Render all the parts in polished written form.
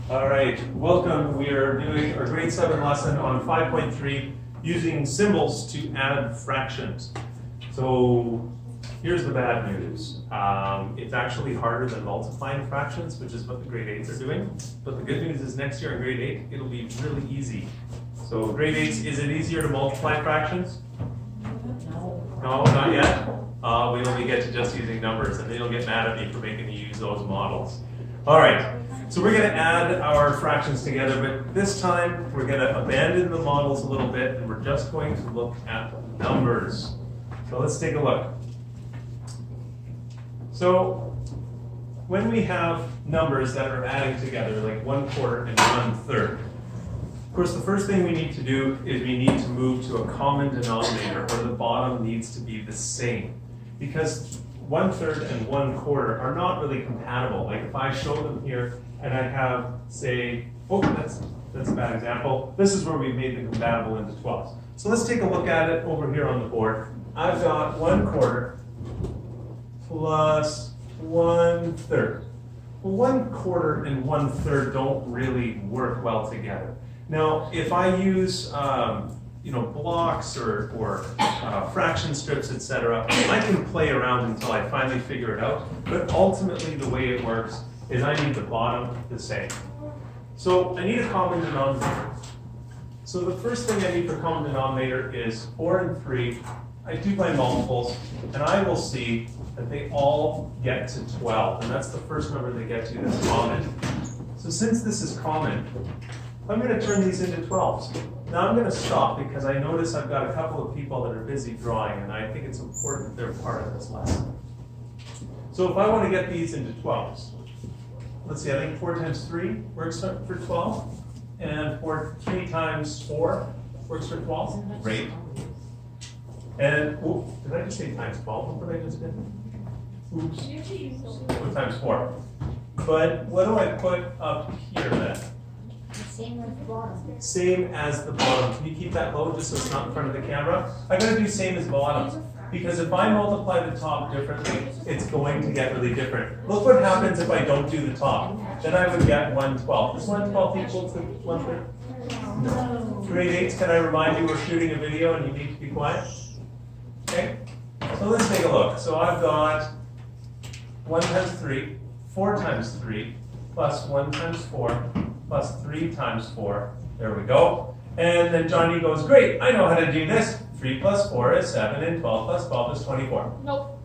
All right, welcome. We are doing our grade 7 lesson on 5.3 using symbols to add fractions. So here's the bad news. It's actually harder than multiplying fractions, which is what the grade 8s are doing. But the good news is next year in grade 8, it'll be really easy. So grade 8s, is it easier to multiply fractions? No, not yet. We only get to just using numbers, and then you'll get mad at me for making you use those models. All right, so we're going to add our fractions together, but this time we're going to abandon the models a little bit, and we're just going to look at numbers. So let's take a look. So when we have numbers that are adding together, like 1/4 and 1/3, of course, the first thing we need to do is we need to move to a common denominator, where the bottom needs to be the same. Because 1/3 and 1/4 are not really compatible. Like if I show them here and I have, say, oh, that's a bad example. This is where we made them compatible into 12s. So let's take a look at it over here on the board. I've got 1/4 plus 1/3. Well, 1/4 and 1/3 don't really work well together. Now, if I use blocks or fraction strips, etc., I can play around until I finally figure it out. But ultimately, the way it works is I need the bottom the same. So I need a common denominator. So the first thing I need for common denominator is 4 and 3. I do my multiples, and I will see that they all get to 12. And that's the first number they get to that's common. So since this is common, I'm going to turn these into 12s. Now I'm going to stop because I notice I've got a couple of people that are busy drawing, and I think it's important that they're part of this lesson. So if I want to get these into 12s, let's see, I think 4 times 3 works for 12, and 3 times 4 works for 12. Great. And, did I just say times 12? What did I just do? Oops. What times 4? But what do I put up here then? Same as the bottom. Same as the bottom. Can you keep that low just so it's not in front of the camera? I'm going to do same as bottom. Because if I multiply the top differently, it's going to get really different. Look what happens if I don't do the top. Then I would get 1/12. Is 1/12 equal to 1/3? No. Grade 8s, can I remind you we're shooting a video and you need to be quiet? Okay. So let's take a look. So I've got 1 times 3, 4 times 3, plus 1 times 4, plus 3 times 4. There we go. And then Johnny goes, great, I know how to do this. 3 plus 4 is 7, and 12 plus 12 is 24. Nope.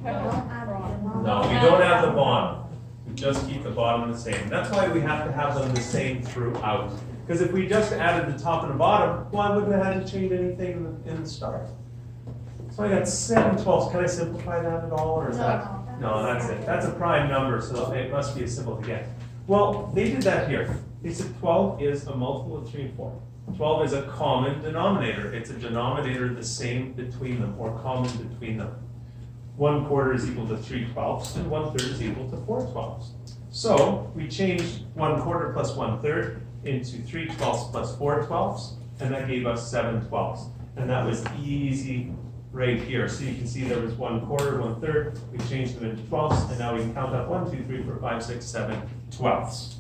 No, we don't have the bottom. We just keep the bottom the same. That's why we have to have them the same throughout. Because if we just added the top and the bottom, well, I wouldn't have had to change anything in the start. So I got 7 12s. Can I simplify that at all, or is that? No, that's it. That's a prime number, so it must be as simple to get. Well, they did that here. They said 12 is a multiple of 3 and 4. 12 is a common denominator. It's a denominator the same between them, or common between them. 1/4 is equal to 3 12ths, and 1/3 is equal to 4 12ths. So we changed 1/4 plus 1/3 into 3 12ths plus 4 12ths, and that gave us 7 12ths. And that was easy right here. So you can see there was 1/4, 1/3. We changed them into 12ths, and now we can count up 1, 2, 3, 4, 5, 6, 7 12ths.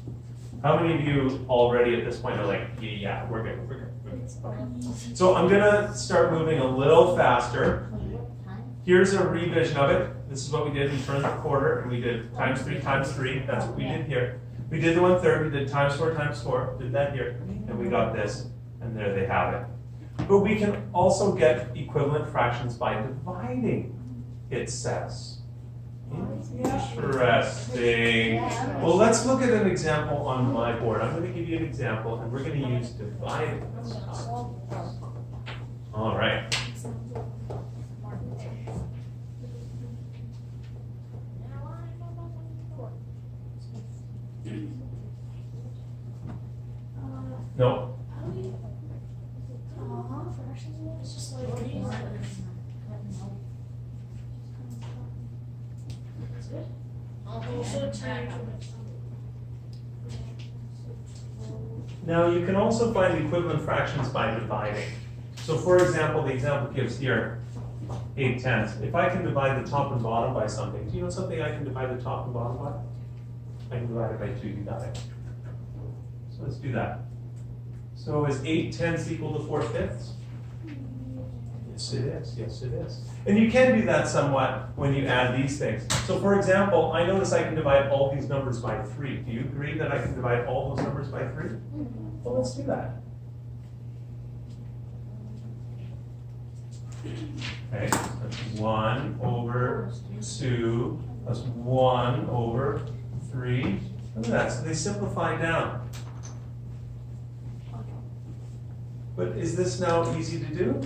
How many of you already at this point are like, yeah, we're good. Okay. So I'm going to start moving a little faster. Here's a revision of it. This is what we did. We turned the quarter, and we did times 3 times 3. That's what we did here. We did the 1/3. We did times 4 times 4. Did that here. And we got this. And there they have it. But we can also get equivalent fractions by dividing, it says. Interesting. Well, let's look at an example on my board. I'm going to give you an example, and we're going to use dividing this time. All right. No. Now you can also find equivalent fractions by dividing. So for example, the example gives here 8/10. If I can divide the top and bottom by something, do you know something I can divide the top and bottom by? I can divide it by 2, you got it. So let's do that. So is 8/10 equal to 4/5? Yes, it is. Yes, it is. And you can do that somewhat when you add these things. So for example, I notice I can divide all these numbers by 3. Do you agree that I can divide all those numbers by 3? Well, let's do that. Okay, that's 1 over 2 plus 1 over 3. Look at that, so they simplify down. But is this now easy to do?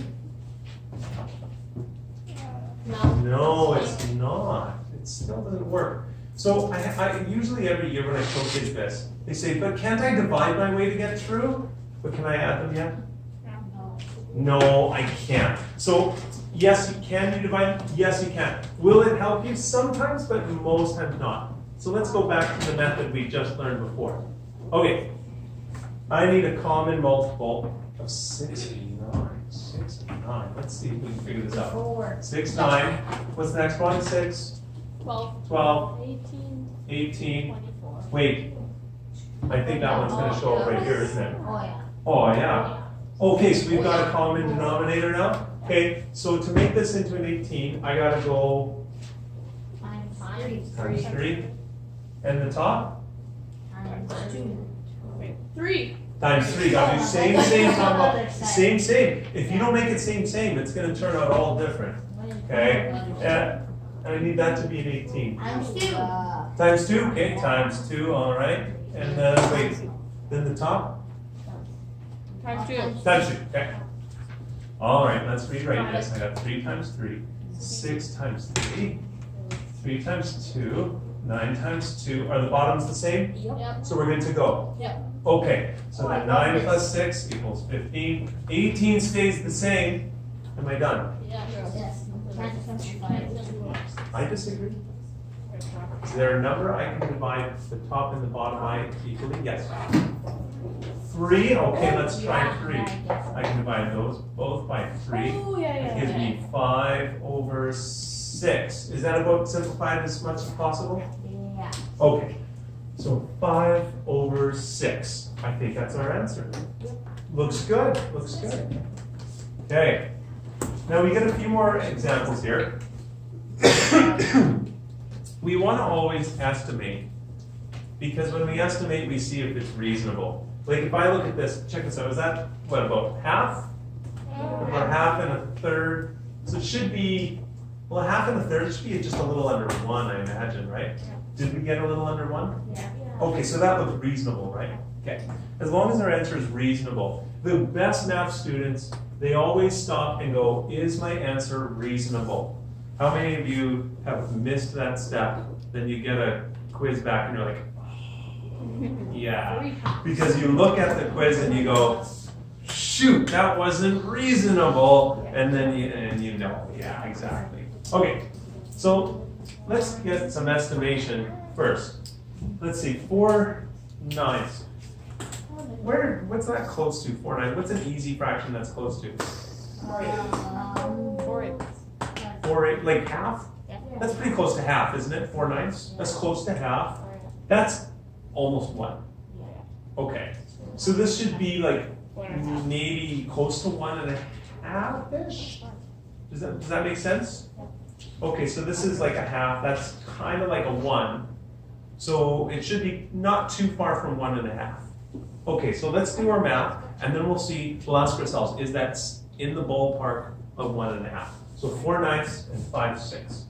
No, it's not. It still doesn't work. So I usually every year when I show kids this, they say, but can't I divide my way to get through? But can I add them yet? No, I can't. So yes, you can. You divide? Yes, you can. Will it help you? Sometimes, but most times not. So let's go back to the method we just learned before. Okay, I need a common multiple of 69. 69. Let's see if we can figure this out. 4. 6, 9. What's the next one? 6, 12, 12, 18, 18. 24. Wait, I think that one's going to show up right here, isn't it? Oh, yeah. Oh, yeah. Okay, so we've got a common denominator now. Okay, so to make this into an 18, I got to go Times 3. times 3. And the top? Times 2. Wait, 3. Times 3. Got to do same. If you don't make it same, it's going to turn out all different. Okay? And I need that to be an 18. Times 2. Times 2? Okay, times 2, all right. And then, wait, then the top? Times 2. Times 2, okay. All right, let's rewrite this. I got 3 times 3, 6 times 3, 3 times 2, 9 times 2. Are the bottoms the same? Yep. So we're good to go. Yep. Okay, so then 9 plus 6 equals 15. 18 stays the same. Am I done? Yeah. Yes. Times 25. I disagree. Is there a number I can divide the top and the bottom by equally? Yes. 3? Okay, let's try 3. I can divide those both by 3. Oh, yeah, That gives me 5 over 6. Is that about simplified as much as possible? Yeah. Okay, so 5 over 6. I think that's our answer. Looks good, looks good. Okay, now we get a few more examples here. We want to always estimate, because when we estimate, we see if it's reasonable. Like if I look at this, check this out, is that, what, about half? Or half and a third? So it should be, well, a half and a third should be just a little under 1, I imagine, right? Did we get a little under 1? Yeah. Okay, so that looks reasonable, right? Okay, as long as our answer is reasonable. The best math students, they always stop and go, is my answer reasonable? How many of you have missed that step? Then you get a quiz back and you're like, oh, yeah. Because you look at the quiz and you go, shoot, that wasn't reasonable. And then you know, yeah, exactly. Okay, so let's get some estimation first. Let's see, 4 9ths. What's that close to? 4 9. What's an easy fraction that's close to? 4 8. 4 8, like half? That's pretty close to half, isn't it? 4 9ths? That's close to half. That's almost 1. Okay, so this should be like maybe close to 1.5-ish. Does that make sense? Okay, so this is like a half. That's kind of like a 1. So it should be not too far from 1.5. Okay, so let's do our math, and then we'll ask ourselves, is that in the ballpark of 1.5? So 4 9ths and 5 6.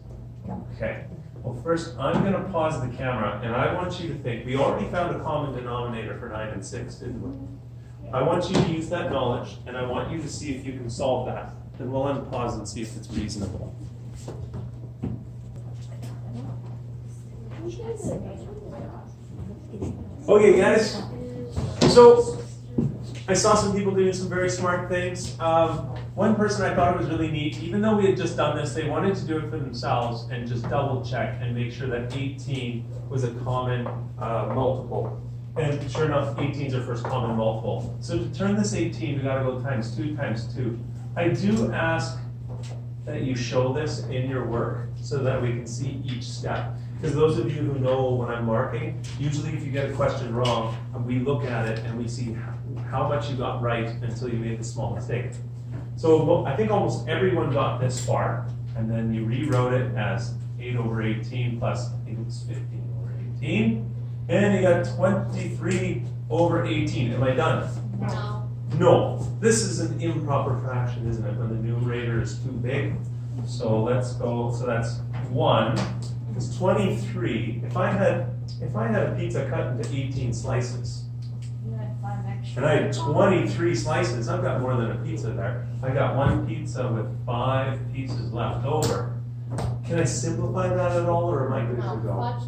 Okay, well first I'm gonna pause the camera, and I want you to think, we already found a common denominator for 9 and 6, didn't we? I want you to use that knowledge, and I want you to see if you can solve that. Then we'll unpause and see if it's reasonable. Okay guys, so I saw some people doing some very smart things. One person I thought it was really neat, even though we had just done this, they wanted to do it for themselves and just double check and make sure that 18 was a common multiple. And sure enough, 18 is our first common multiple. So to turn this 18, we gotta go times 2 times 2. I do ask that you show this in your work so that we can see each step. because those of you who know when I'm marking, usually if you get a question wrong, we look at it and we see how much you got right until you made the small mistake. So I think almost everyone got this far, and then you rewrote it as 8 over 18 plus, I think it's 15 over 18, and you got 23 over 18. Am I done? No. No, this is an improper fraction, isn't it, when the numerator is too big? So let's go, so that's 1, because 23, if I had a pizza cut into 18 slices, You had 5 extra. and I had 23 slices, I've got more than a pizza there. I got one pizza with 5 pieces left over. Can I simplify that at all, or am I good to go? Five's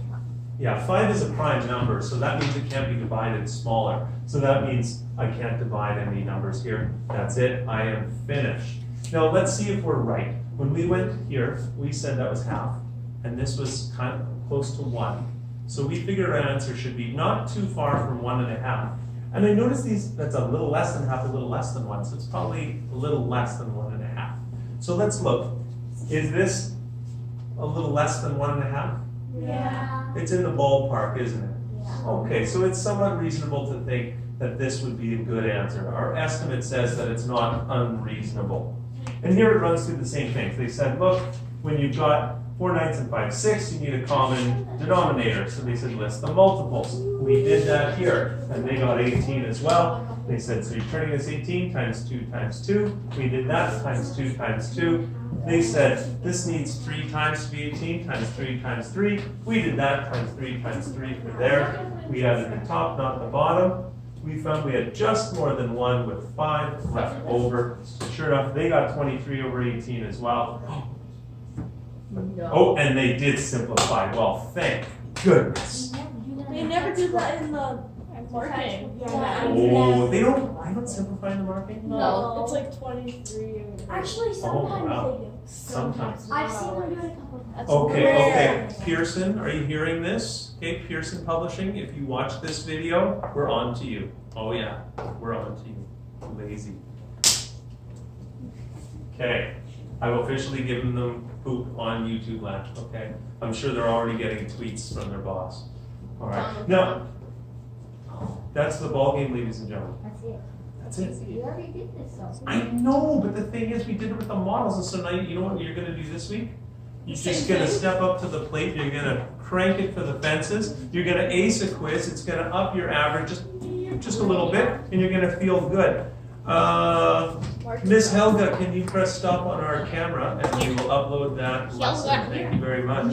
Yeah, 5 is a prime number, so that means it can't be divided smaller. So that means I can't divide any numbers here. That's it, I am finished. Now let's see if we're right. When we went here, we said that was half, and this was kind of close to 1. So we figured our answer should be not too far from 1.5. And I noticed that's a little less than half, a little less than 1, so it's probably a little less than 1.5. So let's look. Is this a little less than 1.5? Yeah. It's in the ballpark, isn't it? Yeah. Okay, so it's somewhat reasonable to think that this would be a good answer. Our estimate says that it's not unreasonable. And here it runs through the same things. They said, look, when you've got 4 9s and 5 6, you need a common denominator. So they said, list the multiples. We did that here, and they got 18 as well. They said, so you're turning this 18 times 2 times 2. We did that times 2 times 2. They said, this needs 3 times to be 18 times 3 times 3. We did that times 3 times 3 for there. We added the top, not the bottom. We found we had just more than 1 with 5 left over. So sure enough, they got 23 over 18 as well. Oh, and they did simplify. Well, thank goodness. They never do that in the marking. Oh, they don't simplify in the marking? No, it's like 23. Actually, sometimes wow. they do. Sometimes. I've seen them do it a couple of times. That's Okay, rare. okay. Pearson, are you hearing this? Okay, Pearson Publishing, if you watch this video, we're on to you. Oh yeah, we're on to you. Lazy. Okay, I've officially given them poop on YouTube land, okay? I'm sure they're already getting tweets from their boss. All right, now, that's the ball game, ladies and gentlemen. That's it. That's it. You already did this though. I know, but the thing is, we did it with the models, and so now you know what you're gonna do this week? You're just gonna step up to the plate, you're gonna crank it for the fences, you're gonna ace a quiz, it's gonna up your average just a little bit, and you're gonna feel good. Miss Helga, can you press stop on our camera, and we will upload that lesson, thank you very much.